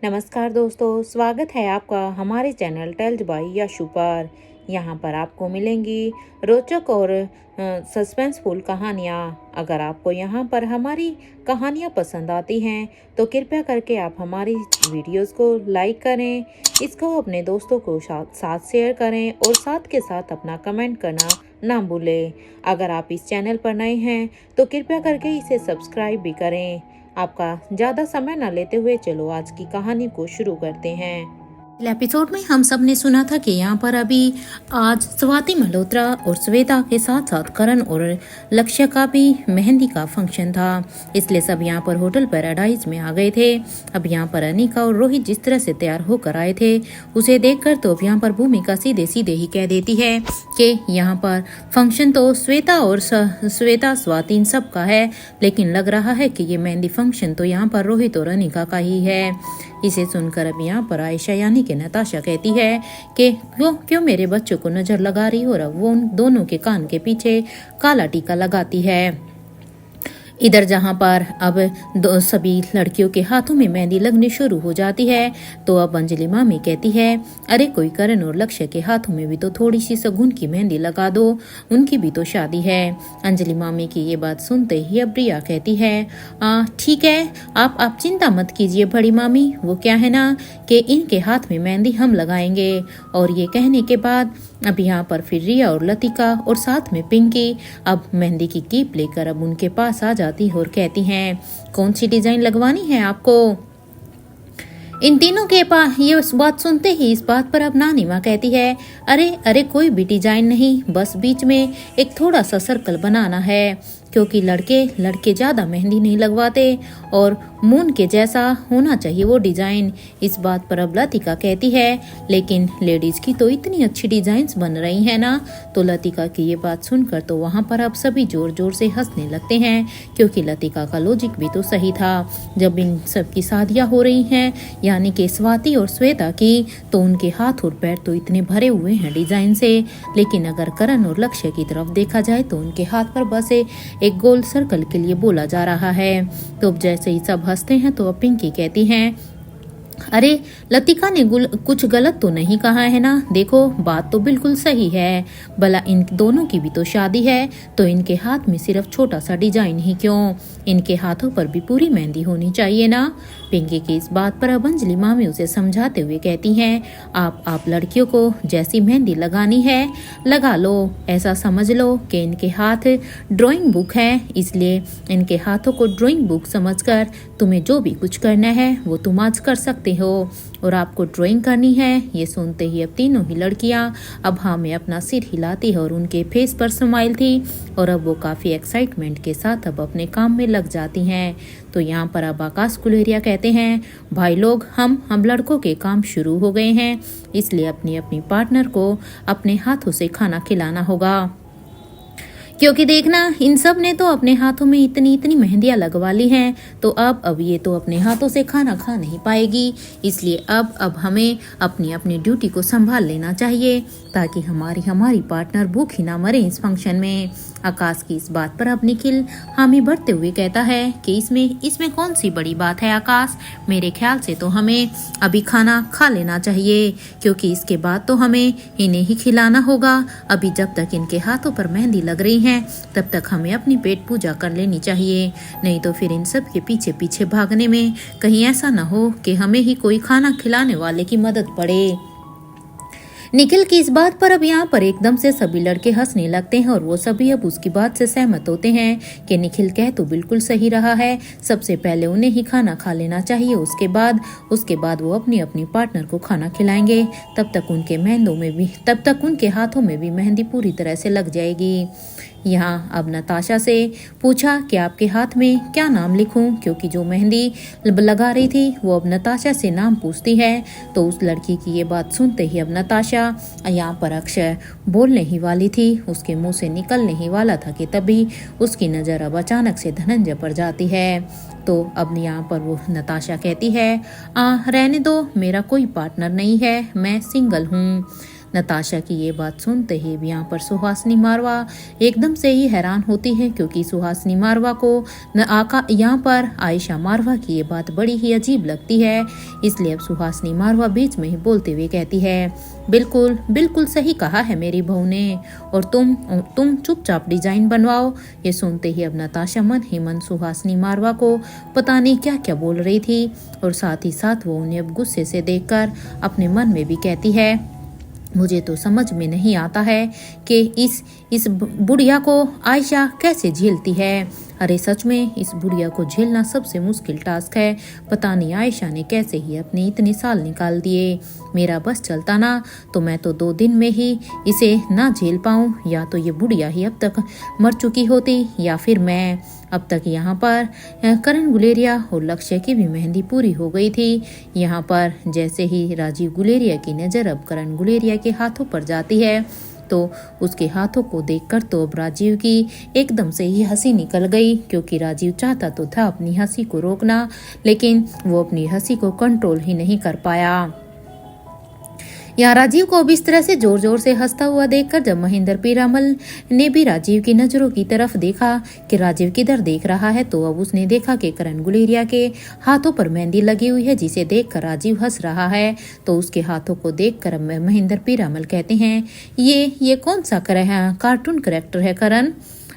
नमस्कार दोस्तों, स्वागत है आपका हमारे चैनल टेल्स बाय यशु पर। यहाँ पर आपको मिलेंगी रोचक और सस्पेंसफुल कहानियाँ। अगर आपको यहाँ पर हमारी कहानियाँ पसंद आती हैं तो कृपया करके आप हमारी वीडियोस को लाइक करें, इसको अपने दोस्तों को साथ शेयर करें और साथ के साथ अपना कमेंट करना ना भूलें। अगर आप इस चैनल पर नए हैं तो कृपया करके इसे सब्सक्राइब भी करें। आपका ज़्यादा समय न लेते हुए चलो आज की कहानी को शुरू करते हैं। एपिसोड में हम सब ने सुना था कि यहाँ पर अभी आज स्वाति मल्होत्रा और श्वेता के साथ साथ करण और लक्ष्य का भी मेहंदी का फंक्शन था, इसलिए सब यहाँ पर होटल पैराडाइज में आ गए थे। अब यहाँ पर अनिका और रोहित जिस तरह से तैयार होकर आए थे उसे देखकर तो अब यहाँ पर भूमिका सीधे सीधे ही कह देती है कि यहाँ पर फंक्शन तो श्वेता और स्वाति इन सब का है, लेकिन लग रहा है कि ये मेहंदी फंक्शन तो यहाँ पर रोहित और अनिका का ही है। इसे सुनकर अब यहाँ पर आयशा यानी कि नताशा कहती है कि क्यों मेरे बच्चों को नजर लगा रही हो, और वो उन दोनों के कान के पीछे काला टीका लगाती है। इधर जहाँ पर अब सभी लड़कियों के हाथों में मेहंदी लगनी शुरू हो जाती है तो अब अंजलि मामी कहती है, अरे कोई करण और लक्ष्य के हाथों में भी तो थोड़ी सी सगुन की मेहंदी लगा दो, उनकी भी तो शादी है। अंजलि मामी की ये बात सुनते ही अब रिया कहती है, ठीक है, आप चिंता मत कीजिए बड़ी मामी, वो क्या है ना कि इनके हाथ में मेहंदी हम लगाएंगे। और ये कहने के बाद अब यहाँ पर फिर रिया और लतिका और साथ में पिंकी अब मेहंदी की कीप लेकर अब उनके पास आ जाती है और कहती हैं, कौन सी डिजाइन लगवानी है आपको। इन तीनों के पास ये बात सुनते ही इस बात पर अब नानी माँ कहती है, अरे कोई भी डिजाइन नहीं, बस बीच में एक थोड़ा सा सर्कल बनाना है, क्योंकि लड़के ज्यादा मेहंदी नहीं लगवाते और मून के जैसा होना चाहिए वो डिजाइन। इस बात पर अब लतिका कहती है, लेकिन लेडीज की तो इतनी अच्छी डिजाइन्स बन रही है ना। तो लतिका की ये बात सुनकर तो वहाँ पर अब सभी जोर जोर से हंसने लगते हैं, क्योंकि लतिका का लॉजिक भी तो सही था। जब इन सब की शादियाँ हो रही हैं यानी कि स्वाति और श्वेता की, तो उनके हाथ और पैर तो इतने भरे हुए हैं डिजाइन से, लेकिन अगर करण और लक्ष्य की तरफ देखा जाए तो उनके हाथ पर बस एक गोल सर्कल के लिए बोला जा रहा है। तो अब जैसे ही सब हंसते हैं तो अब पिंकी कहती हैं, अरे लतिका ने कुछ गलत तो नहीं कहा है ना, देखो बात तो बिल्कुल सही है, भला इन दोनों की भी तो शादी है, तो इनके हाथ में सिर्फ छोटा सा डिजाइन ही क्यों, इनके हाथों पर भी पूरी मेहंदी होनी चाहिए ना। पिंकी की इस बात पर अब अंजलि मामी उसे समझाते हुए कहती हैं, आप लड़कियों को जैसी मेहंदी लगानी है लगा लो, ऐसा समझ लो कि इनके हाथ ड्राइंग बुक है, इसलिए इनके हाथों को ड्राइंग बुक समझकर तुम्हें जो भी कुछ करना है वो तुम आज कर सकते हो। और आपको ड्राइंग करनी है। ये सुनते ही अब तीनों ही लड़कियां अब हाँ में अपना सिर हिलाती है और उनके फेस पर स्माइल थी, और अब वो काफ़ी एक्साइटमेंट के साथ अब अपने काम में लग जाती हैं। तो यहाँ पर अब आकाश कुलेरिया कहते हैं, भाई लोग हम लड़कों के काम शुरू हो गए हैं, इसलिए अपनी अपनी पार्टनर को अपने हाथों से खाना खिलाना होगा, क्योंकि देखना इन सब ने तो अपने हाथों में इतनी मेहंदियां लगवा ली हैं, तो अब ये तो अपने हाथों से खाना खा नहीं पाएगी, इसलिए अब हमें अपनी अपनी ड्यूटी को संभाल लेना चाहिए ताकि हमारी पार्टनर भूखी ना मरे इस फंक्शन में। आकाश की इस बात पर अब निखिल हामी भरते हुए कहता है कि इसमें कौन सी बड़ी बात है आकाश, मेरे ख्याल से तो हमें अभी खाना खा लेना चाहिए, क्योंकि इसके बाद तो हमें इन्हें ही खिलाना होगा। अभी जब तक इनके हाथों पर मेहंदी लग रही है तब तक हमें अपनी पेट पूजा कर लेनी चाहिए, नहीं तो फिर इन सब के पीछे पीछे भागने में कहीं ऐसा न हो कि हमें ही कोई खाना खिलाने वाले की मदद पड़े। निखिल की इस बात पर अब यहाँ पर एकदम से सभी लड़के हंसने लगते हैं और वो सभी अब उसकी बात से सहमत होते हैं कि निखिल कह तो बिल्कुल सही रहा है, सबसे पहले उन्हें ही खाना खा लेना चाहिए, उसके बाद वो अपनी अपनी पार्टनर को खाना खिलाएंगे, तब तक उनके हाथों में भी मेहंदी पूरी तरह से लग जाएगी। यहाँ अब नताशा से पूछा कि आपके हाथ में क्या नाम लिखूं, क्योंकि जो मेहंदी लगा रही थी वो अब नताशा से नाम पूछती है। तो उस लड़की की ये बात सुनते ही अब नताशा, यहाँ पर अक्षय बोलने ही वाली थी, उसके मुंह से निकलने ही वाला था कि तभी उसकी नज़र अब अचानक से धनंजय पर जाती है। तो अब यहाँ पर वो नताशा कहती है, रहने दो, मेरा कोई पार्टनर नहीं है, मैं सिंगल हूँ। नताशा की ये बात सुनते ही यहाँ पर सुहासिनी मारवा एकदम से ही हैरान होती है, क्योंकि सुहासिनी मारवा को यहाँ पर आयशा मारवा की ये बात बड़ी ही अजीब लगती है। इसलिए अब सुहासिनी मारवा बीच में ही बोलते हुए कहती है, बिल्कुल बिल्कुल सही कहा है मेरी बहू ने, और तुम चुपचाप डिजाइन बनवाओ। ये सुनते ही अब नताशा मन ही मन सुहासिनी मारवा को पता नहीं क्या क्या बोल रही थी, और साथ ही साथ वो उन्हें अब गुस्से से देखकर अपने मन में भी कहती है, मुझे तो समझ में नहीं आता है कि इस बुढ़िया को आयशा कैसे झेलती है। अरे सच में इस बुढ़िया को झेलना सबसे मुश्किल टास्क है। पता नहीं आयशा ने कैसे ही अपने इतने साल निकाल दिए। मेरा बस चलता ना तो मैं तो 2 दिन में ही इसे ना झेल पाऊँ, या तो ये बुढ़िया ही अब तक मर चुकी होती, या फिर मैं। अब तक यहाँ पर करण गुलेरिया और लक्ष्य की भी मेहंदी पूरी हो गई थी। यहाँ पर जैसे ही राजीव गुलेरिया की नज़र अब करण गुलेरिया के हाथों पर जाती है, तो उसके हाथों को देखकर तो अब राजीव की एकदम से ही हंसी निकल गई, क्योंकि राजीव चाहता तो था अपनी हंसी को रोकना, लेकिन वो अपनी हंसी को कंट्रोल ही नहीं कर पाया। यहाँ राजीव को अब इस तरह से जोर जोर से हंसता हुआ देखकर जब महेंद्र पीरामल ने भी राजीव की नजरों की तरफ देखा कि राजीव किधर देख रहा है, तो अब उसने देखा कि करण गुलेरिया के हाथों पर मेहंदी लगी हुई है, जिसे देखकर राजीव हंस रहा है। तो उसके हाथों को देखकर महेंद्र पीरामल कहते हैं, ये कौन सा कार्टून कैरेक्टर है करण।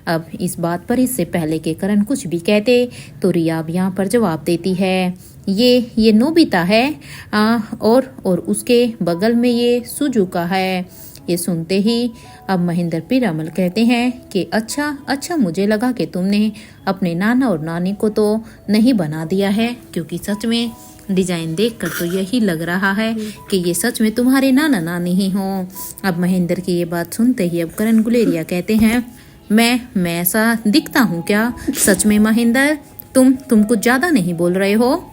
अब इस बात पर इससे पहले कि करण कुछ भी कहते तो रिया अब यहाँ पर जवाब देती है, ये नोबिता है, और उसके बगल में ये सुजुका है। ये सुनते ही अब महेंद्र पीरामल कहते हैं कि अच्छा मुझे लगा कि तुमने अपने नाना और नानी को तो नहीं बना दिया है, क्योंकि सच में डिजाइन देखकर तो यही लग रहा है कि ये सच में तुम्हारे नाना नानी ही हों। अब महेंद्र की ये बात सुनते ही अब करण गुलेरिया कहते हैं, मैं ऐसा दिखता हूँ क्या? सच में महेंद्र तुम कुछ ज्यादा नहीं बोल रहे हो?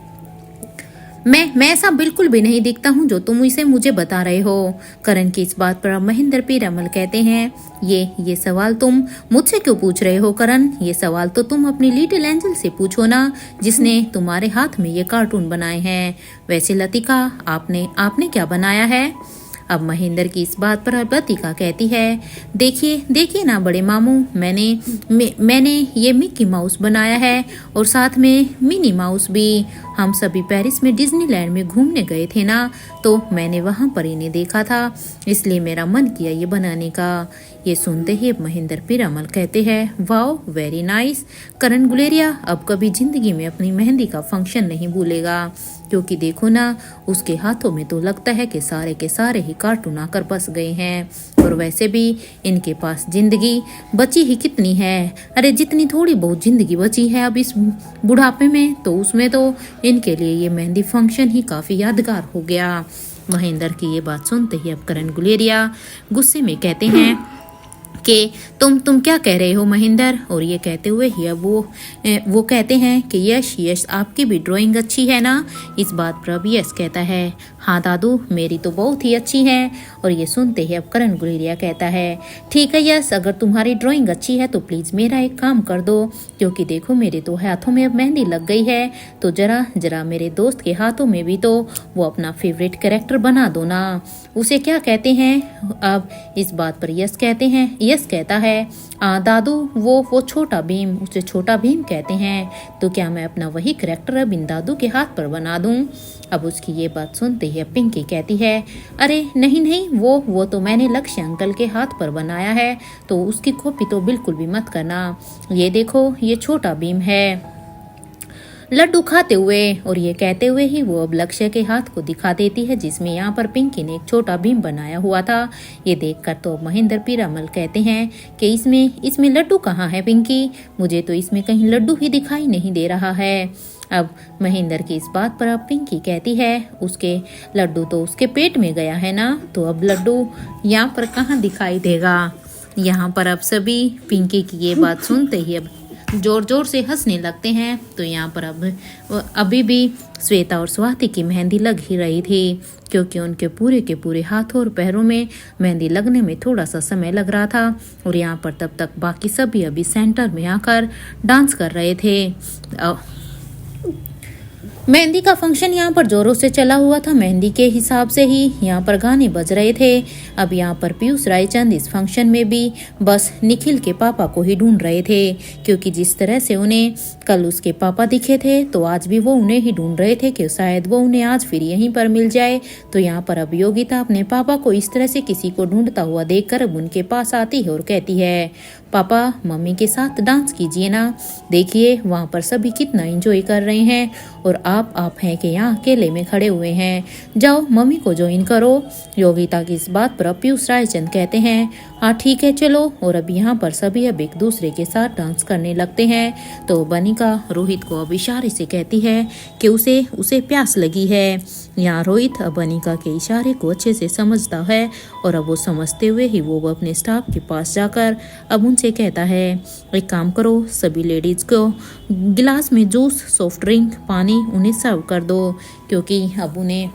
मैं ऐसा बिल्कुल भी नहीं दिखता हूँ जो तुम इसे मुझे बता रहे हो। करण की इस बात पर अब महेंद्र पीरामल कहते हैं, ये सवाल तुम मुझसे क्यों पूछ रहे हो करण? ये सवाल तो तुम अपनी लिटिल एंजल से पूछो ना, जिसने तुम्हारे हाथ में ये कार्टून बनाए हैं। वैसे लतिका आपने क्या बनाया है? अब महेंद्र की इस बात पर लतिका कहती है, देखिए ना बड़े मामू, मैंने ये मिक्की माउस बनाया है, और साथ में मिनी माउस भी। हम सभी पेरिस में डिज्नीलैंड में घूमने गए थे ना, तो मैंने वहां पर इन्हें देखा था, इसलिए मेरा मन किया ये बनाने का। ये सुनते ही महेंद्र पीरामल कहते हैं, वाओ वेरी नाइस। करण गुलेरिया अब कभी जिंदगी में अपनी मेहंदी का फंक्शन नहीं भूलेगा, क्योंकि देखो ना उसके हाथों में तो लगता है कि सारे के सारे ही कार्टून आकर बस गए हैं। और वैसे भी इनके पास जिंदगी बची ही कितनी है? अरे जितनी थोड़ी बहुत जिंदगी बची है अब इस बुढ़ापे में, तो उसमें तो इनके लिए ये मेहंदी फंक्शन ही काफी यादगार हो गया। महेंद्र की ये बात सुनते ही अब करण गुलेरिया गुस्से में कहते हैं कि तुम क्या कह रहे हो महेंद्र? और ये कहते हुए ही अब वो कहते हैं कि यश आपकी भी ड्राइंग अच्छी है ना? इस बात पर अब यश कहता है, हाँ दादू मेरी तो बहुत ही अच्छी है। और ये सुनते ही अब करण गुलेरिया कहता है, ठीक है यश, अगर तुम्हारी ड्राइंग अच्छी है तो प्लीज मेरा एक काम कर दो, क्योंकि देखो मेरे तो हाथों में अब मेहंदी लग गई है, तो जरा मेरे दोस्त के हाथों में भी तो वो अपना फेवरेट कैरेक्टर बना दो ना। उसे क्या कहते हैं? अब इस बात पर यश कहता है, दादू वो छोटा भीम, उसे छोटा भीम कहते हैं, तो क्या मैं अपना वही कैरेक्टर अब इन दादू के हाथ पर बना दूं? अब उसकी ये बात सुनते ही पिंकी कहती है, अरे नहीं वो तो मैंने लक्ष्य अंकल के हाथ पर बनाया है, तो उसकी कॉपी तो बिल्कुल भी मत करना। ये देखो ये छोटा भीम है लड्डू खाते हुए। और ये कहते हुए ही वो अब लक्ष्य के हाथ को दिखा देती है, जिसमें यहाँ पर पिंकी ने एक छोटा भीम बनाया हुआ था। ये देखकर तो महेंद्र पीरामल कहते हैं कि इसमें लड्डू कहाँ है पिंकी? मुझे तो इसमें कहीं लड्डू ही दिखाई नहीं दे रहा है। अब महेंद्र की इस बात पर अब पिंकी कहती है, उसके लड्डू तो उसके पेट में गया है ना, तो अब लड्डू यहाँ पर कहाँ दिखाई देगा? यहाँ पर अब सभी पिंकी की ये बात सुनते ही अब जोर जोर से हंसने लगते हैं। तो यहाँ पर अब अभी भी श्वेता और स्वाति की मेहंदी लग ही रही थी, क्योंकि उनके पूरे के पूरे हाथों और पैरों में मेहंदी लगने में थोड़ा सा समय लग रहा था। और यहाँ पर तब तक बाकी सभी अभी सेंटर में आकर डांस कर रहे थे। मेहंदी का फंक्शन यहाँ पर जोरों से चला हुआ था। मेहंदी के हिसाब से ही यहाँ पर गाने बज रहे थे। अब यहाँ पर पीयूष रायचंद इस फंक्शन में भी बस निखिल के पापा को ही ढूंढ रहे थे, क्योंकि जिस तरह से उन्हें कल उसके पापा दिखे थे तो आज भी वो उन्हें ही ढूंढ रहे थे कि शायद वो उन्हें आज फिर यहीं पर मिल जाए। तो यहाँ पर अब योगिता अपने पापा को इस तरह से किसी को ढूंढता हुआ देखकर अब उनके पास आती है और कहती है, पापा मम्मी के साथ डांस कीजिए ना, देखिए वहाँ पर सभी कितना एंजॉय कर रहे हैं और आप हैं कि यहाँ अकेले में खड़े हुए हैं, जाओ मम्मी को ज्वाइन करो। योगिता की इस बात पर पीयूष रायचंद कहते हैं, हाँ ठीक है चलो। और अब यहाँ पर सभी अब एक दूसरे के साथ डांस करने लगते हैं। तो बनिका रोहित को अब इशारे से कहती है कि उसे प्यास लगी है। यहाँ रोहित अब बनिका के इशारे को अच्छे से समझता है और अब वो समझते हुए ही वो अपने स्टाफ के पास जाकर अब उनसे कहता है, एक काम करो, सभी लेडीज को गिलास में जूस, सॉफ्ट ड्रिंक, पानी उन्हें सर्व कर दो, क्योंकि अब उन्हें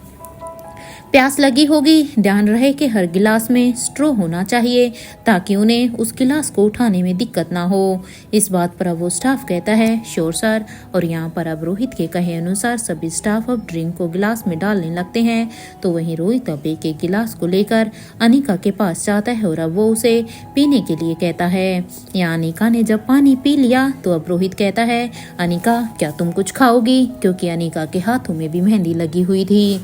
प्यास लगी होगी। ध्यान रहे कि हर गिलास में स्ट्रॉ होना चाहिए ताकि उन्हें उस गिलास को उठाने में दिक्कत ना हो। इस बात पर अब वो स्टाफ कहता है, श्योर सर। और यहाँ पर अब रोहित के कहे अनुसार सभी स्टाफ अब ड्रिंक को गिलास में डालने लगते हैं। तो वहीं रोहित अब एक गिलास को लेकर अनिका के पास जाता है और अब वो उसे पीने के लिए कहता है। यहाँ अनिका ने जब पानी पी लिया तो अब रोहित कहता है, अनिका क्या तुम कुछ खाओगी, क्योंकि अनिका के हाथों में भी मेहंदी लगी हुई थी।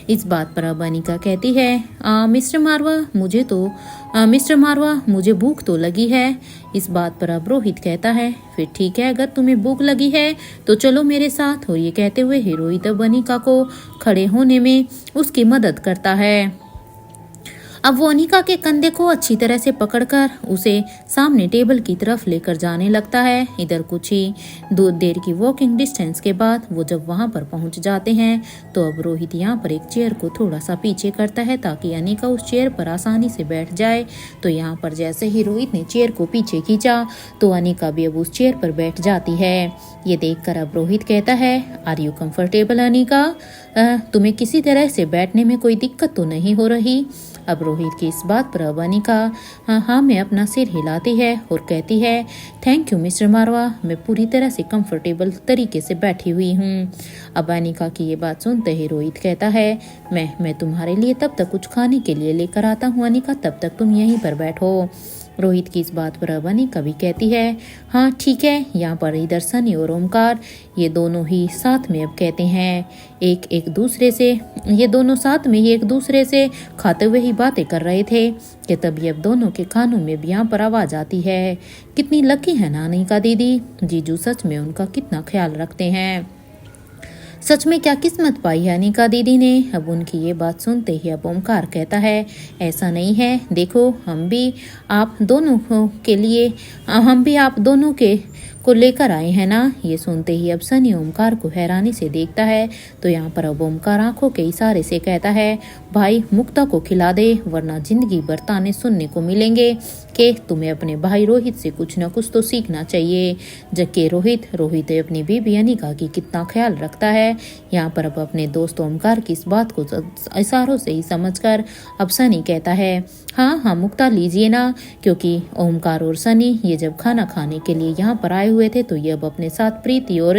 इस बात पर अब अनिका कहती है, मिस्टर मारवा मुझे भूख तो लगी है। इस बात पर अब रोहित कहता है, फिर ठीक है, अगर तुम्हें भूख लगी है तो चलो मेरे साथ। और ये कहते हुए ही रोहित अब अनिका को खड़े होने में उसकी मदद करता है। अब वो अनिका के कंधे को अच्छी तरह से पकड़कर उसे सामने टेबल की तरफ लेकर जाने लगता है। इधर कुछ ही देर की वॉकिंग डिस्टेंस के बाद वो जब वहां पर पहुंच जाते हैं तो अब रोहित यहाँ पर एक चेयर को थोड़ा सा पीछे करता है ताकि अनिका उस चेयर पर आसानी से बैठ जाए। तो यहाँ पर जैसे ही रोहित ने चेयर को पीछे खींचा तो अनिका भी अब उस चेयर पर बैठ जाती है। ये देखकर अब रोहित कहता है, आर यू कंफर्टेबल अनिका, तुम्हें किसी तरह से बैठने में कोई दिक्कत तो नहीं हो रही। अब रोहित की इस बात पर अब अनिका हाँ में अपना सिर हिलाती है और कहती है, थैंक यू मिस्टर मारवा, मैं पूरी तरह से कंफर्टेबल तरीके से बैठी हुई हूँ। अब अनिका की ये बात सुनते ही रोहित कहता है, मैं तुम्हारे लिए तब तक कुछ खाने के लिए लेकर आता हूँ अनिका, तब तक तुम यहीं पर बैठो। रोहित की इस बात पर अब अनिका भी कहती है, हाँ ठीक है। यहाँ पर इधर सनी और ओमकार ये दोनों ही साथ में अब कहते हैं ये दोनों साथ में ही एक दूसरे से खाते हुए ही बातें कर रहे थे कि तभी अब दोनों के खानों में भी यहाँ पर आवाज आती है। कितनी लकी है ना अनिका दीदी, जीजू सच में उनका कितना ख्याल रखते हैं, सच में क्या किस्मत पाई है अनिका दीदी ने। अब उनकी ये बात सुनते ही अब ओमकार कहता है, ऐसा नहीं है, देखो हम भी आप दोनों को लेकर आए हैं ना। ये सुनते ही अब सनी ओमकार को हैरानी से देखता है। तो यहाँ पर अब ओमकार आंखों के इशारे से कहता है, भाई मुक्ता को खिला दे, वरना जिंदगी भर ताने सुनने को मिलेंगे कि तुम्हें अपने भाई रोहित से कुछ न कुछ तो सीखना चाहिए। जबकि रोहित अपनी बीबी अनिका की कितना ख्याल रखता है। यहाँ पर अब अपने दोस्त ओमकार की इस बात को इशारों से ही समझकर अब सनी कहता है, हाँ मुक्ता लीजिए ना, क्योंकि ओमकार और सनी ये जब खाना खाने के लिए यहाँ पर आए हुए थे तो ये अब अपने साथ प्रीति और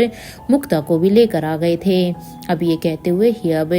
मुक्ता को भी लेकर आ गए थे। अब ये कहते हुए ही अब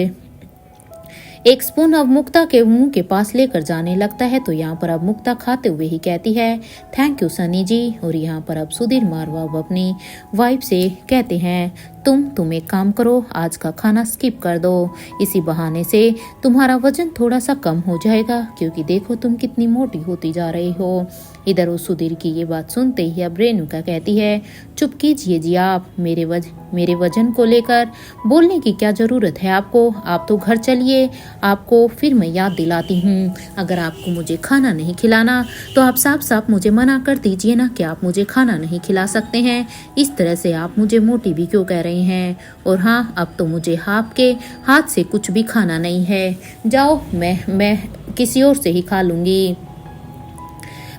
एक स्पून अब मुक्ता के मुंह के पास लेकर जाने लगता है। तो यहाँ पर अब मुक्ता खाते हुए ही कहती है, थैंक यू सनी जी। और यहाँ पर अब सुधीर मारवा अब अपनी वाइफ से कहते हैं, तुम एक काम करो, आज का खाना स्किप कर दो, इसी बहाने से तुम्हारा वजन थोड़ा सा कम हो जाएगा, क्योंकि देखो तुम कितनी मोटी होती जा रही हो। इधर उस सुधीर की ये बात सुनते ही अब रेणुका कहती है, चुप कीजिए जी आप, मेरे वजन को लेकर बोलने की क्या जरूरत है आपको, आप तो घर चलिए, आपको फिर मैं याद दिलाती हूँ, अगर आपको मुझे खाना नहीं खिलाना तो आप साफ साफ मुझे मना कर दीजिए ना कि आप मुझे खाना नहीं खिला सकते हैं। इस तरह से आप मुझे मोटी भी क्यों कह रही हैं। और हाँ, अब तो मुझे आपके हाथ से कुछ भी खाना नहीं है, जाओ मैं किसी और से ही खा लूंगी,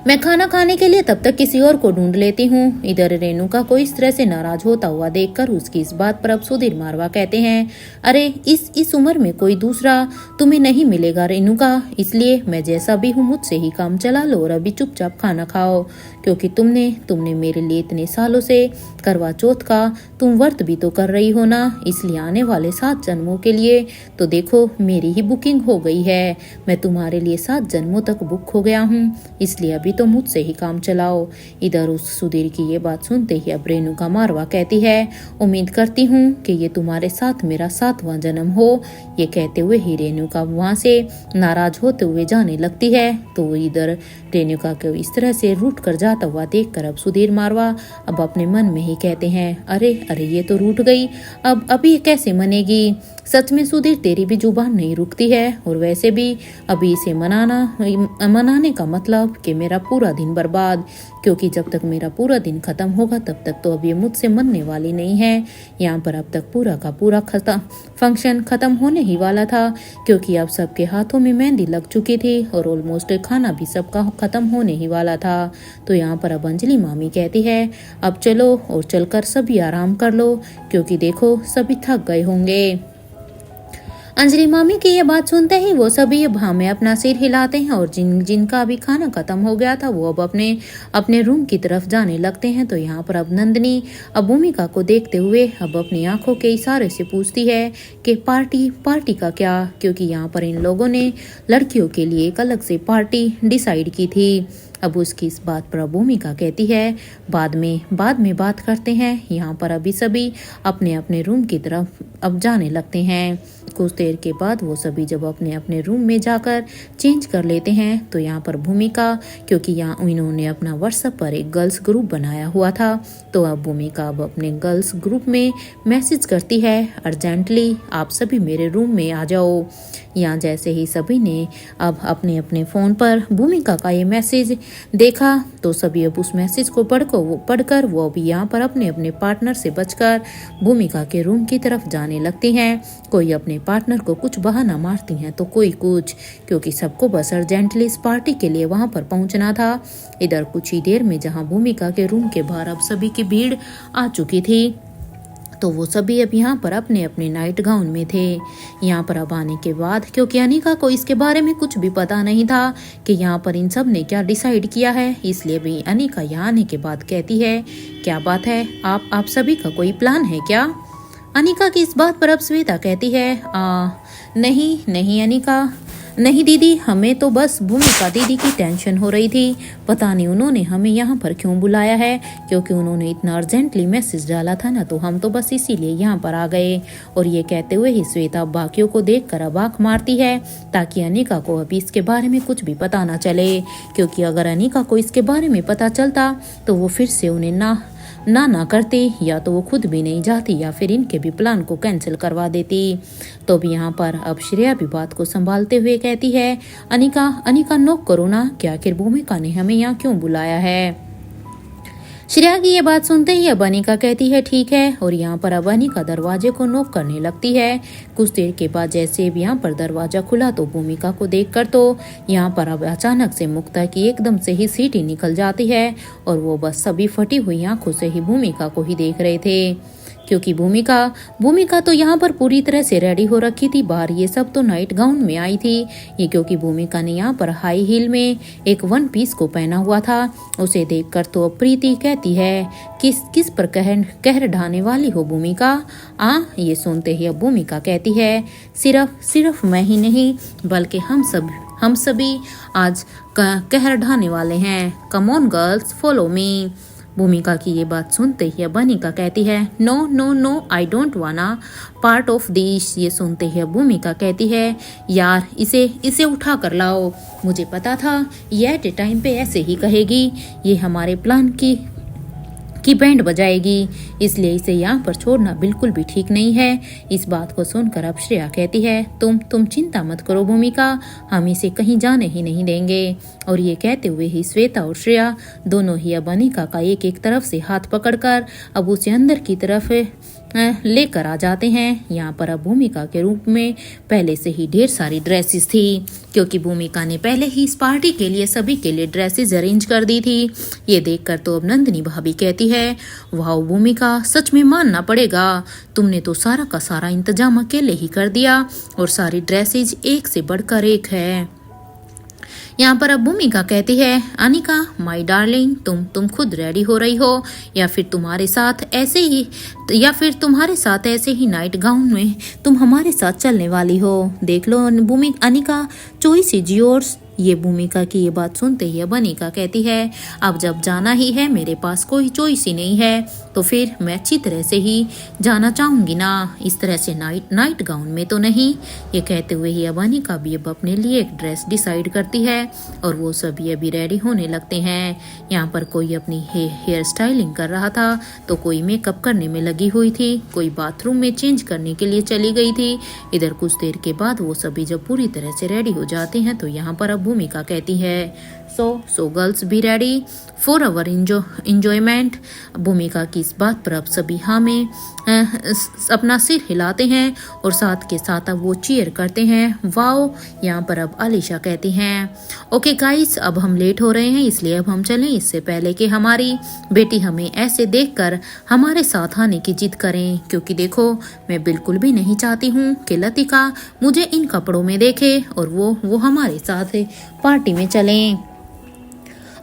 मैं खाना खाने के लिए तब तक किसी और को ढूंढ लेती हूँ। इधर रेणुका को इस तरह से नाराज होता हुआ देखकर उसकी इस बात पर अब सुधीर मारवा कहते हैं, अरे इस उम्र में कोई दूसरा तुम्हें नहीं मिलेगा रेणुका, इसलिए मैं जैसा भी हूँ मुझसे ही काम चला लो और अभी चुपचाप खाना खाओ, क्योंकि तुमने मेरे लिए इतने सालों से करवा चौथ का तुम व्रत भी तो कर रही हो ना, इसलिए आने वाले 7 जन्मों के लिए तो देखो मेरी ही बुकिंग हो गई है। मैं तुम्हारे लिए 7 जन्मों तक बुक हो गया हूँ, इसलिए अभी तो मुझसे ही काम चलाओ। इधर उस सुधीर की ये बात सुनते ही अब रेणुका मारवा कहती है, उम्मीद करती हूँ कि ये तुम्हारे साथ मेरा 7वां जन्म हो। ये कहते हुए ही रेणुका वहां से नाराज होते हुए जाने लगती है। तो इधर रेणुका को इस तरह से रूठ कर जाता हुआ देखकर अब सुधीर मारवा अब अपने मन में ही कहते हैं, अरे अरे ये तो रूठ गई, अब अभी कैसे मनेगी। सच में सुधीर तेरी भी जुबान नहीं रुकती है, और वैसे भी अभी इसे मनाने का मतलब कि मेरा पूरा दिन बर्बाद, क्योंकि जब तक मेरा पूरा दिन खत्म होगा तब तक तो अब ये मुझसे मनने वाली नहीं है। यहाँ पर अब तक पूरा का पूरा फंक्शन खत्म होने ही वाला था, क्योंकि अब सबके हाथों में मेहंदी लग चुकी थी और ऑलमोस्ट खाना भी सबका खत्म होने ही वाला था। तो यहाँ पर अब अंजलि मामी कहती है, अब चलो और चलकर सभी आराम कर लो, क्योंकि देखो सभी थक गए होंगे। अंजलि मामी की ये बात सुनते ही वो सभी अब हमें अपना सिर हिलाते हैं, और जिनका अभी खाना खत्म हो गया था वो अब अपने रूम की तरफ जाने लगते हैं। तो यहाँ पर अब नंदिनी अब भूमिका को देखते हुए अब अपनी आंखों के इशारे से पूछती है कि पार्टी का क्या, क्योंकि यहाँ पर इन लोगों ने लड़कियों के लिए एक अलग से पार्टी डिसाइड की थी। अब उसकी इस बात पर भूमिका कहती है, बाद में बात करते हैं। यहाँ पर अभी सभी अपने अपने रूम की तरफ अब जाने लगते हैं। कुछ देर के बाद वो सभी जब अपने अपने रूम में जाकर चेंज कर लेते हैं, तो यहाँ पर भूमिका, क्योंकि यहाँ इन्होंने अपना व्हाट्सएप पर एक गर्ल्स ग्रुप बनाया हुआ था, तो अब भूमिका अब अपने गर्ल्स ग्रुप में मैसेज करती है, अर्जेंटली आप सभी मेरे रूम में आ जाओ। यहाँ जैसे ही सभी ने अब अपने अपने फ़ोन पर भूमिका का ये मैसेज देखा, तो सभी अब उस मैसेज को पढ़कर वो अभी यहाँ पर अपने अपने पार्टनर से बचकर भूमिका के रूम की तरफ जाने लगती हैं। कोई अपने पार्टनर को कुछ बहाना मारती हैं तो कोई कुछ, क्योंकि सबको बस अर्जेंटली इस पार्टी के लिए वहां पर पहुंचना था। इधर कुछ ही देर में जहां भूमिका के रूम के बाहर अब सभी की भीड़ आ चुकी थी, तो वो सभी अब यहाँ पर अपने अपने नाइट गाउन में थे। यहाँ पर अब आने के बाद, क्योंकि अनिका को इसके बारे में कुछ भी पता नहीं था कि यहाँ पर इन सब ने क्या डिसाइड किया है, इसलिए भी अनिका यहाँ आने के बाद कहती है, क्या बात है, आप सभी का कोई प्लान है क्या। अनिका की इस बात पर अब श्वेता कहती है, नहीं अनिका, नहीं दीदी, हमें तो बस भूमिका दीदी की टेंशन हो रही थी। पता नहीं उन्होंने हमें यहाँ पर क्यों बुलाया है, क्योंकि उन्होंने इतना अर्जेंटली मैसेज डाला था ना, तो हम तो बस इसीलिए यहाँ पर आ गए। और ये कहते हुए ही श्वेता बाकियों को देखकर अब आंख मारती है, ताकि अनिका को अभी इसके बारे में कुछ भी पता ना चले, क्योंकि अगर अनिका को इसके बारे में पता चलता तो वो फिर से उन्हें ना करती, या तो वो खुद भी नहीं जाती या फिर इनके भी प्लान को कैंसिल करवा देती। तो भी यहाँ पर अब श्रेया भी बात को संभालते हुए कहती है, अनिका नोक करो ना, क्या आखिर भूमिका ने हमें यहाँ क्यों बुलाया है। श्रेया की ये बात सुनते ही अब अनिका कहती है, ठीक है, और यहाँ पर अब अनिका दरवाजे को नॉक करने लगती है। कुछ देर के बाद जैसे अब यहाँ पर दरवाजा खुला तो भूमिका को देखकर तो यहाँ पर अब अचानक से मुक्ता की एकदम से ही सीटी निकल जाती है, और वो बस सभी फटी हुई आंखों से ही भूमिका को ही देख रहे थे, क्योंकि भूमिका तो यहाँ पर पूरी तरह से रेडी हो रखी थी। बाहर ये सब तो नाइट गाउन में आई थी, ये क्योंकि भूमिका ने यहाँ पर हाई हील में एक 1 पीस को पहना हुआ था। उसे देखकर तो प्रीति कहती है, किस पर कहर ढाने वाली हो भूमिका। ये सुनते ही अब भूमिका कहती है, सिर्फ मैं ही नहीं बल्कि हम सभी आज कहर ढाने वाले हैं। Come on girls, follow me. भूमिका की ये बात सुनते ही अब अनिका कहती है, no I don't wanna part of this. ये सुनते ही अब भूमिका कहती है, यार इसे उठा कर लाओ, मुझे पता था ये एट ए टाइम पे ऐसे ही कहेगी, ये हमारे प्लान की बैंड बजाएगी, इसलिए इसे यहाँ पर छोड़ना बिल्कुल भी ठीक नहीं है। इस बात को सुनकर अब श्रेया कहती है, तुम चिंता मत करो भूमिका, हम इसे कहीं जाने ही नहीं देंगे। और ये कहते हुए ही श्वेता और श्रेया दोनों ही अब अनिका का एक तरफ से हाथ पकड़कर अब उसे अंदर की तरफ लेकर आ जाते हैं। यहाँ पर अब भूमिका के रूप में पहले से ही ढेर सारी ड्रेसेस थी, क्योंकि भूमिका ने पहले ही इस पार्टी के लिए सभी के लिए ड्रेसेस अरेंज कर दी थी। ये देखकर तो अब नंदिनी भाभी कहती है, वाह भूमिका, सच में मानना पड़ेगा, तुमने तो सारा का सारा इंतजाम अकेले ही कर दिया और सारी ड्रेसेस एक से बढ़कर एक है। यहाँ पर अब भूमिका कहती है, अनिका माय डार्लिंग, तुम खुद रेडी हो रही हो या फिर तुम्हारे साथ ऐसे ही नाइट गाउन में तुम हमारे साथ चलने वाली हो। देख लो भूमिका, अनिका चॉइस इज योर्स। ये भूमिका की ये बात सुनते ही अब अनिका कहती है, अब जब जाना ही है, मेरे पास कोई चॉइस ही नहीं है, तो फिर मैं अच्छी तरह से ही जाना चाहूंगी ना, इस तरह से नाइट गाउन में तो नहीं। ये कहते हुए ही अब अनिका भी अब अपने लिए एक ड्रेस डिसाइड करती है और वो सभी अभी रेडी होने लगते हैं। यहाँ पर कोई अपनी हेयर स्टाइलिंग कर रहा था, तो कोई मेकअप करने में लगी हुई थी, कोई बाथरूम में चेंज करने के लिए चली गई थी। इधर कुछ देर के बाद वो सभी जब पूरी तरह से रेडी हो जाते हैं तो यहाँ पर अब भूमिका कहती है, so girls be ready for our enjoyment. भूमिका की इस बात पर अब सभी हाँ में अपना सिर हिलाते हैं और साथ के साथ अब वो चीयर करते हैं, वाओ। यहाँ पर अब अलीशा कहती हैं, ओके गाइस, अब हम लेट हो रहे हैं, इसलिए अब हम चलें, इससे पहले कि हमारी बेटी हमें ऐसे देखकर हमारे साथ आने की जिद करें, क्योंकि देखो मैं बिल्कुल भी नहीं चाहती हूँ कि लतिका मुझे इन कपड़ों में देखे और वो हमारे साथ पार्टी में चलें।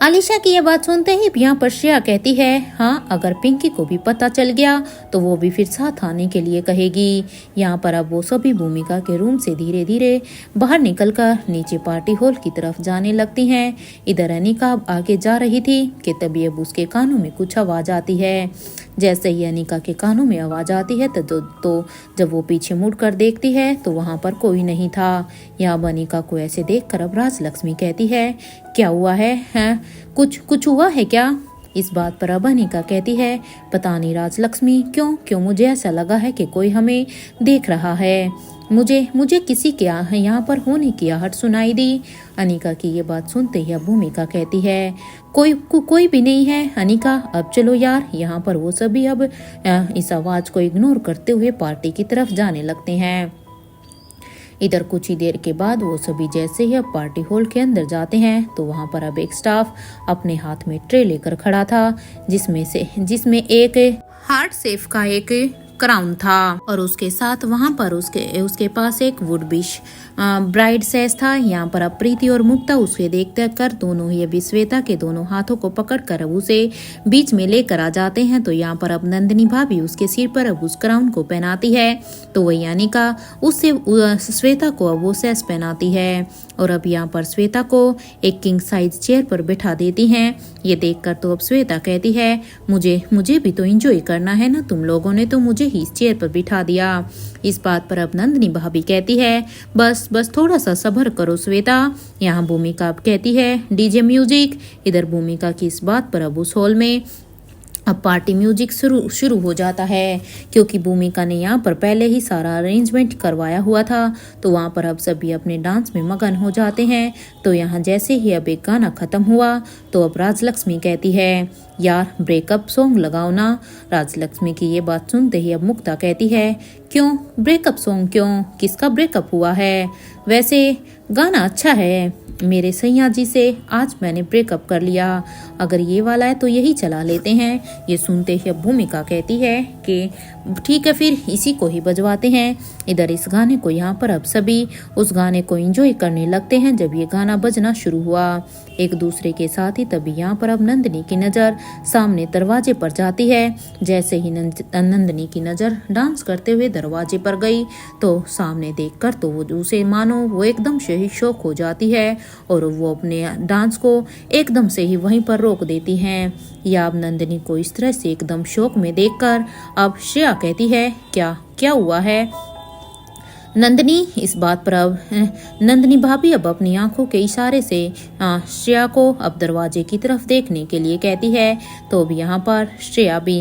अलीशा की यह बात सुनते ही यहाँ पर श्रेया कहती है, हाँ अगर पिंकी को भी पता चल गया तो वो भी फिर साथ आने के लिए कहेगी। यहाँ पर अब वो सभी भूमिका के रूम से धीरे धीरे बाहर निकलकर नीचे पार्टी हॉल की तरफ जाने लगती हैं। इधर अनिका आगे जा रही थी कि तभी अब उसके कानों में कुछ आवाज आती है। जैसे ही अनिका के कानों में आवाज आती है तो जब वो पीछे मुड़कर देखती है तो वहां पर कोई नहीं था। यहाँ अनिका को ऐसे देखकर अब राजलक्ष्मी कहती है, क्या हुआ है? कुछ हुआ है क्या? इस बात पर अब अनिका कहती है, पता नहीं राजलक्ष्मी, क्यों मुझे ऐसा लगा है कि कोई हमें देख रहा है। मुझे किसी के यहाँ पर होने की आहट सुनाई दी। अनिका की ये बात सुनते ही अब भूमिका कहती है, कोई भी नहीं है अनिका, अब चलो यार। यहाँ पर वो सभी अब इस आवाज को इग्नोर करते हुए पार्टी की तरफ जाने लगते हैं। इधर कुछ ही देर के बाद वो सभी जैसे ही अब पार्टी हॉल के अंदर जाते हैं तो वहां पर अब एक स्टाफ अपने हाथ में ट्रे लेकर खड़ा था, जिसमें एक हार्ट शेफ का एक क्राउन था और उसके साथ वहां पर उसके पास एक वुड बिश ब्राइड सेज था। यहाँ पर अब प्रीति और मुक्ता उसे देखते कर दोनों ही अभी श्वेता के दोनों हाथों को पकड़कर अब उसे बीच में लेकर आ जाते हैं। तो यहाँ पर अब नंदिनी भाभी उसके सिर पर अब उस क्राउन को पहनाती है, तो वही अनिका उससे श्वेता को अब वो सेज पहनाती है और अब यहाँ पर श्वेता को एक किंग साइज चेयर पर बैठा देती हैं। ये देखकर तो अब श्वेता कहती है, मुझे भी तो एंजॉय करना है ना, तुम लोगों ने तो मुझे ही इस चेयर पर बिठा दिया। इस बात पर अब नंदिनी भाभी कहती है, बस थोड़ा सा सब्र करो श्वेता। यहाँ भूमिका अब कहती है, डीजे म्यूजिक। इधर भूमिका की इस बात पर अब उस हॉल में अब पार्टी म्यूजिक शुरू हो जाता है, क्योंकि भूमिका ने यहाँ पर पहले ही सारा अरेंजमेंट करवाया हुआ था। तो वहाँ पर अब सभी अपने डांस में मगन हो जाते हैं। तो यहाँ जैसे ही अब एक गाना खत्म हुआ तो अब राजलक्ष्मी कहती है, यार ब्रेकअप सॉन्ग लगाओ ना। राजलक्ष्मी की ये बात सुनते ही अब मुक्ता कहती है, क्यों ब्रेकअप सॉन्ग, क्यों, किसका ब्रेकअप हुआ है? वैसे गाना अच्छा है, मेरे सैया जी से आज मैंने ब्रेकअप कर लिया, अगर ये वाला है तो यही चला लेते हैं। ये सुनते ही अब भूमिका कहती है कि ठीक है फिर इसी को ही बजवाते हैं। इधर इस गाने को यहाँ पर अब सभी उस गाने को एंजॉय करने लगते हैं। जब ये गाना बजना शुरू हुआ एक दूसरे के साथ ही, तभी यहाँ पर अब नंदिनी की नज़र सामने दरवाजे पर जाती है। जैसे ही नंदिनी की नज़र डांस करते हुए दरवाजे पर गई तो सामने देखकर तो वो उसे मानो वो एकदम से ही शॉक हो जाती है और वो अपने डांस को एकदम से ही वहीं पर रोक देती हैं। या अब नंदिनी को इस तरह से एकदम शौक में देखकर अब श्रेया कहती है, क्या हुआ है नंदिनी? इस बात पर अब नंदिनी भाभी अब अपनी आंखों के इशारे से श्रेया को अब दरवाजे की तरफ देखने के लिए कहती है। तो अब यहाँ पर श्रेया भी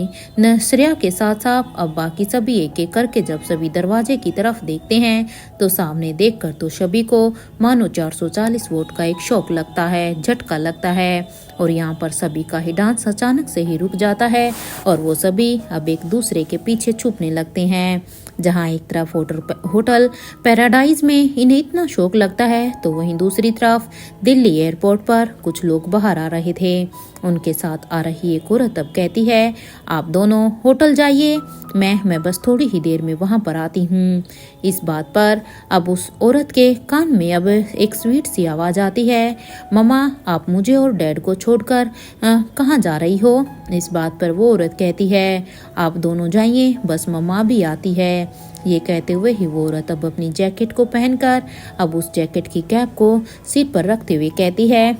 श्रेया के साथ साथ अब बाकी सभी एक एक करके जब सभी दरवाजे की तरफ देखते हैं तो सामने देखकर तो सभी को मानो 440 वोट का एक शॉक लगता है, झटका लगता है और यहाँ पर सभी का ही डांस अचानक से ही रुक जाता है और वो सभी अब एक दूसरे के पीछे छुपने लगते हैं। जहां एक तरफ होटल पैराडाइज में इन्हें इतना शौक लगता है तो वहीं दूसरी तरफ दिल्ली एयरपोर्ट पर कुछ लोग बाहर आ रहे थे। उनके साथ आ रही एक औरत अब कहती है, आप दोनों होटल जाइए, मैं बस थोड़ी ही देर में वहां पर आती हूँ। इस बात पर अब उस औरत के कान में अब एक स्वीट सी आवाज आती है, मम्मा आप मुझे और डैड को छोड़कर कहाँ जा रही हो? इस बात पर वो औरत कहती है, आप दोनों जाइए, बस मम्मा भी आती है। ये कहते हुए ही वो औरत अब अपनी जैकेट को पहनकर अब उस जैकेट की कैप को सीट पर रखते हुए कहती है,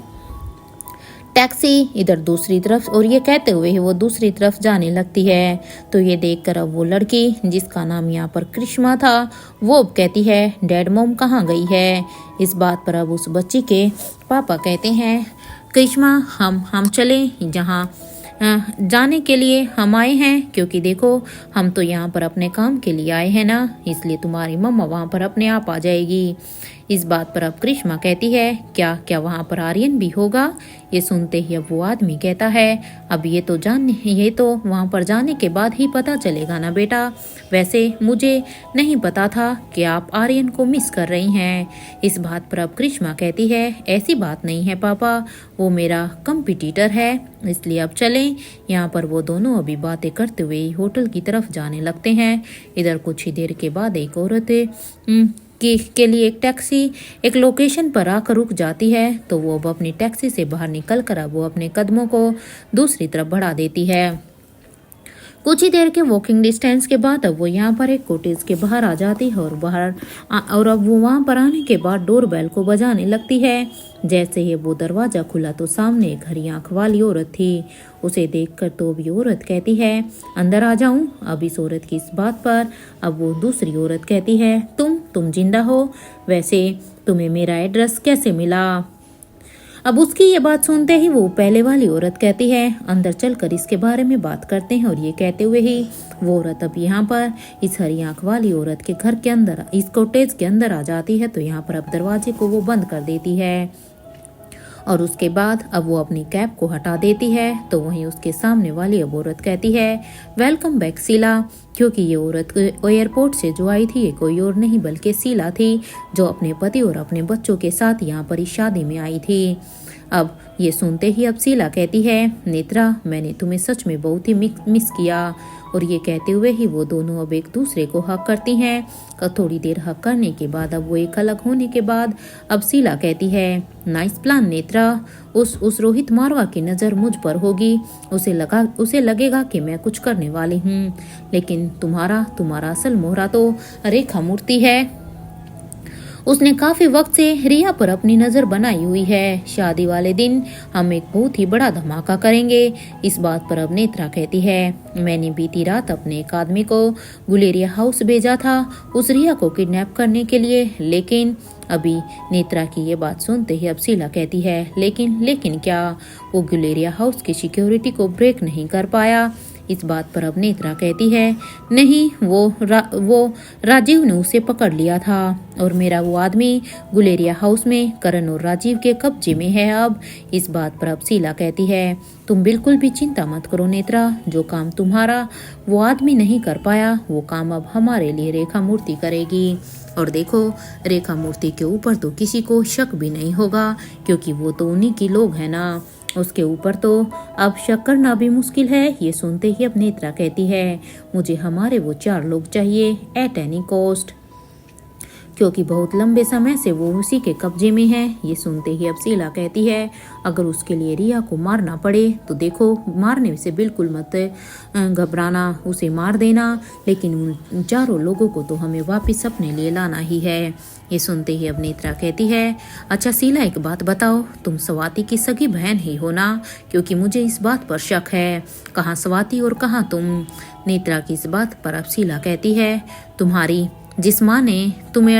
टैक्सी इधर दूसरी तरफ, और ये कहते हुए ही वो दूसरी तरफ जाने लगती है। तो ये देखकर अब वो लड़की जिसका नाम यहाँ पर करिश्मा था वो अब कहती है, डैड मॉम कहाँ गई है? इस बात पर अब उस बच्ची के पापा कहते हैं, करिश्मा हम चले जहाँ जाने के लिए हम आए हैं, क्योंकि देखो हम तो यहाँ पर अपने काम के लिए आए हैं ना, इसलिए तुम्हारी मम्मा वहाँ पर अपने आप आ जाएगी। इस बात पर अब करिश्मा कहती है, क्या वहाँ पर आर्यन भी होगा? ये सुनते ही अब वो आदमी कहता है, अब ये तो वहाँ पर जाने के बाद ही पता चलेगा ना बेटा। वैसे मुझे नहीं पता था कि आप आर्यन को मिस कर रही हैं। इस बात पर अब करिश्मा कहती है, ऐसी बात नहीं है पापा, वो मेरा कंपटीटर है, इसलिए अब चलें। यहाँ पर वो दोनों अभी बातें करते हुए होटल की तरफ जाने लगते हैं। इधर कुछ ही देर के बाद एक औरत के लिए एक टैक्सी एक लोकेशन पर आकर रुक जाती है। तो वो अब अपनी टैक्सी से बाहर निकलकर अब वो अपने कदमों को दूसरी तरफ बढ़ा देती है। कुछ ही देर के वॉकिंग डिस्टेंस के बाद अब वो यहाँ पर एक कॉटेज के बाहर आ जाती है और अब वो वहाँ पर आने के बाद डोर बेल को बजाने लगती है। जैसे ही वो दरवाजा खुला तो सामने एक हरी आंख वाली औरत थी। उसे देखकर तो भी औरत कहती है, अंदर आ जाऊं? अब इस औरत की इस बात पर अब वो दूसरी औरत कहती है, तुम जिंदा हो? वैसे तुम्हें मेरा एड्रेस कैसे मिला? अब उसकी ये बात सुनते ही वो पहले वाली औरत कहती है, अंदर चलकर इसके बारे में बात करते हैं। और ये कहते हुए ही वो औरत अब यहाँ पर इस हरी आंख वाली औरत के घर के अंदर इस कॉटेज के अंदर आ जाती है। तो यहाँ पर अब दरवाजे को वो बंद कर देती है और उसके बाद अब वो अपनी कैप को हटा देती है। तो वहीं उसके सामने वाली अब औरत कहती है, वेलकम बैक शीला, क्योंकि ये औरत एयरपोर्ट से जो आई थी ये कोई और नहीं बल्कि शीला थी, जो अपने पति और अपने बच्चों के साथ यहाँ पर इस शादी में आई थी। अब ये सुनते ही अब शीला कहती है, नेत्रा मैंने तुम्हें सच में बहुत ही मिस किया। और ये कहते हुए ही वो दोनों अब एक दूसरे को हक करती हैं। और थोड़ी देर हक करने के बाद अब वो एक अलग होने के बाद अब शीला कहती है, नाइस प्लान नेत्रा, उस रोहित मारवा की नज़र मुझ पर होगी, उसे लगेगा कि मैं कुछ करने वाली हूँ, लेकिन तुम्हारा असल मोहरा तो रेखा मूर्ति है। उसने काफी वक्त से रिया पर अपनी नजर बनाई हुई है। शादी वाले दिन हम एक बहुत ही बड़ा धमाका करेंगे। इस बात पर अब नेत्रा कहती है, मैंने बीती रात अपने एक आदमी को गुलेरिया हाउस भेजा था उस रिया को किडनैप करने के लिए, लेकिन अभी नेत्रा की ये बात सुनते ही अब शीला कहती है, लेकिन क्या वो गुलेरिया हाउस की सिक्योरिटी को ब्रेक नहीं कर पाया? इस बात पर अब नेत्रा कहती है, नहीं वो राजीव ने उसे पकड़ लिया था और मेरा वो आदमी गुलेरिया हाउस में करण और राजीव के कब्जे में है अब। इस बात पर अब शीला कहती है, तुम बिल्कुल भी चिंता मत करो नेत्रा, जो काम तुम्हारा वो आदमी नहीं कर पाया वो काम अब हमारे लिए रेखा मूर्ति करेगी। और देखो रेखा मूर्ति के ऊपर तो किसी को शक भी नहीं होगा, क्योंकि वो तो उन्हीं की लोग है ना, उसके ऊपर तो अब शक करना भी मुश्किल है। ये सुनते ही अब नेत्रा कहती है, मुझे हमारे वो 4 लोग चाहिए एट एनी कॉस्ट, क्योंकि बहुत लंबे समय से वो उसी के कब्जे में है। ये सुनते ही अब शीला कहती है, अगर उसके लिए रिया को मारना पड़े तो देखो, मारने से बिल्कुल मत घबराना, उसे मार देना, लेकिन उन 4 लोगों को तो हमें वापस अपने लिए लाना ही है। ये सुनते ही अब नेत्रा कहती है, अच्छा शीला एक बात बताओ, तुम स्वाति की सगी बहन ही हो ना? क्योंकि मुझे इस बात पर शक है, कहाँ स्वाति और कहाँ तुम? नेत्रा की इस बात पर अब शीला कहती है, तुम्हारी जिस माँ ने तुम्हें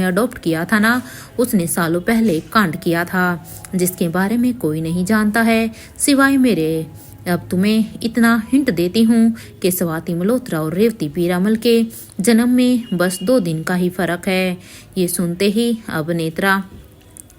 अडॉप्ट किया था ना, उसने सालों पहले एक कांड किया था जिसके बारे में कोई नहीं जानता है सिवाय मेरे। अब तुम्हें इतना हिंट देती हूँ कि स्वाति मल्होत्रा और रेवती पीरामल के जन्म में बस 2 दिन का ही फर्क है। ये सुनते ही अब नेत्रा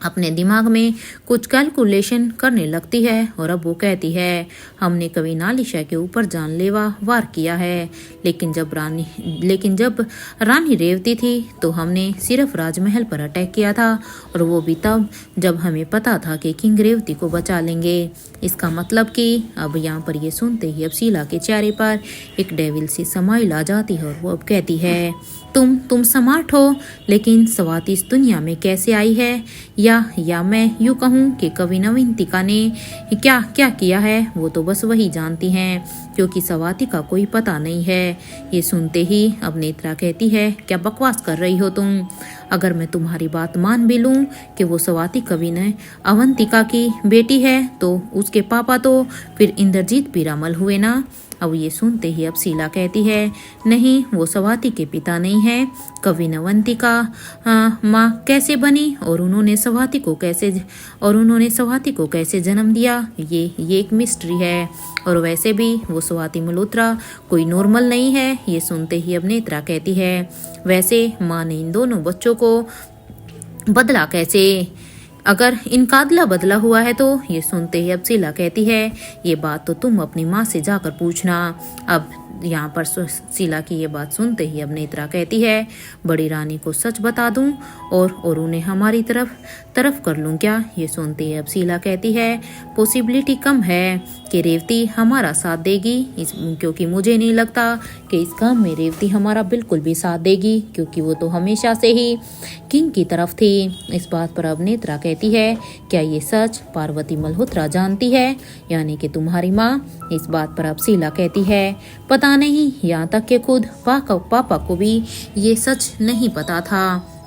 अपने दिमाग में कुछ कैलकुलेशन करने लगती है और अब वो कहती है, हमने कभी नालिशा के ऊपर जानलेवा वार किया है, लेकिन जब रानी रेवती थी तो हमने सिर्फ राजमहल पर अटैक किया था, और वो भी तब जब हमें पता था कि किंग रेवती को बचा लेंगे। इसका मतलब कि अब यहाँ पर ये सुनते ही अब शीला के चेहरे पर एक डेविल सी स्माइल आ जाती है और वो अब कहती है, तुम स्मार्ट हो, लेकिन स्वाति इस दुनिया में कैसे आई है? या मैं यूँ कहूँ कि कवि नवंतिका ने क्या क्या किया है वो तो बस वही जानती हैं, क्योंकि स्वाति का कोई पता नहीं है। ये सुनते ही अब नेत्रा कहती है, क्या बकवास कर रही हो तुम? अगर मैं तुम्हारी बात मान भी लूँ कि वो स्वाति कवि ने अवंतिका की बेटी है, तो उसके पापा तो फिर इंद्रजीत पीरामल हुए ना। अब ये सुनते ही अब शीला कहती है, नहीं, वो स्वाति के पिता नहीं है। कवि नवंतिका माँ कैसे बनी और उन्होंने स्वाति को कैसे जन्म दिया, ये एक मिस्ट्री है। और वैसे भी वो स्वाति मल्होत्रा कोई नॉर्मल नहीं है। ये सुनते ही अब नेत्रा कहती है, वैसे माँ ने इन दोनों बच्चों को बदला कैसे? अगर इनका अदला बदला हुआ है तो? ये सुनते ही अब शीला कहती है, ये बात तो तुम अपनी माँ से जाकर पूछना। अब यहाँ पर शीला की ये बात सुनते ही अब नेत्रा कहती है, बड़ी रानी को सच बता दूं और उन्हें हमारी तरफ कर लूं क्या? ये सुनते ही अब शीला कहती है, पॉसिबिलिटी कम है कि रेवती हमारा साथ देगी, क्योंकि मुझे नहीं लगता कि इस काम में रेवती हमारा बिल्कुल भी साथ देगी, क्योंकि वो तो हमेशा से ही किंग की तरफ थी। इस बात पर अब नेत्रा कहती है, क्या ये सच पार्वती मल्होत्रा जानती है, यानी कि तुम्हारी माँ? इस बात पर अब शीला कहती है, पता नहीं, यहाँ तक कि खुद पापा को भी ये सच नहीं पता था।